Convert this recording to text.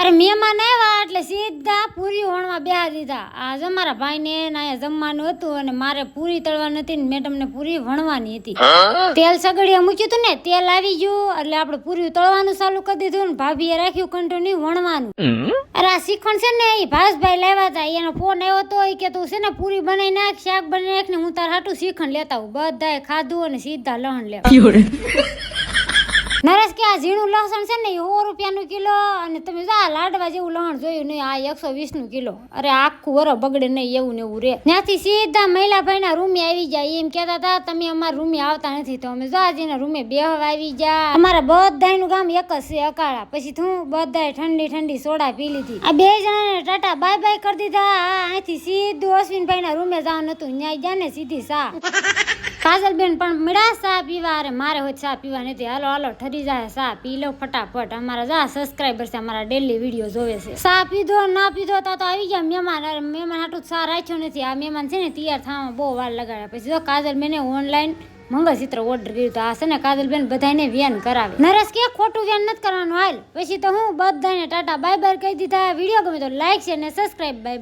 અરે મહેમાન આવ્યા એટલે સીધા પૂરી વણવા બેહા દીધા. આજ અમારા ભાઈને અહીંયા જમવાનું હતું અને મારે પૂરી તળવાની હતી ને મેડમને પૂરી વણવાની હતી. તેલ સગડીએ મૂક્યું હતું ને, તેલ આવી ગયું એટલે આપણે પૂરી તળવાનું ચાલુ કરી દીધું ને ભાભીએ રાખ્યું કન્ટિન્યુ વણવાનું. અરે આ શીખણ છે ને એ ભાસભાઈ લાવ્યા હતા, એનો ફોન આવ્યો હતો કે તું છે ને પૂરી બનાવી નાખ, શાક બનાવી નાખ ને હું તાર હાટું શીખણ લેતા આવું. બધાએ ખાધું અને સીધા લહણ લેવા. નરેશ કે આ ઝીણું લસણ છે ને 100 રૂપિયાનું કિલો અને તમે જો આ લાડવા જેવું લહણ જોયું નહીં, આ 120 નું કિલો. અરે આખું વરસ બગડે નહીં એવું ને એવું રે. ત્યાંથી સીધા મહિલાભાઈના રૂમે આવી જાય. એમ કહેતા હતા તમે અમારા રૂમે આવતા નથી, તો અમે જોજીના રૂમે બેહવા આવી ગયા. અમારા બધાયનું ગામ એક જ છે અકાળા. પછી હું બધાએ ઠંડી ઠંડી સોડા પી લીધી. આ બે જણાને ટાટા બાય બાય કરી દીધા. અહીંથી સીધું અશ્વિનભાઈના રૂમે જવાનું હતું, ન્યાય ગયા ને સીધી સા. કાજલબેન પણ મળ્યા સા પીવા. અરે મારે હોય ચા પીવા નથી, હાલો હાલો ઠરી જાય સા પી લો ફટાફટ. અમારા જા સબસ્ક્રાઈબર છે, અમારા ડેલી વિડીયો જોવે છે. સા પીધો ના પીધો તો આવી ગયા મહેમાન. અરે મહેમાન હાટું સા રાખ્યો નથી. આ મહેમાન છે ને તૈયાર થવામાં બહુ વાર લગાડ્યા. પછી જો કાજલબેને ઓનલાઈન મંગળસૂત્ર ઓર્ડર કર્યું તો આ છે ને કાજલબેન બધાને વ્યાન કરાવે. નરેશ કે ખોટું વ્યાન નથી કરવાનું હાલ. પછી તો હું બધાને ટાટા બાય બાય કહી દીધા. વિડીયો ગમે તો લાઈક છે ને સબસ્ક્રાઈબ બાય.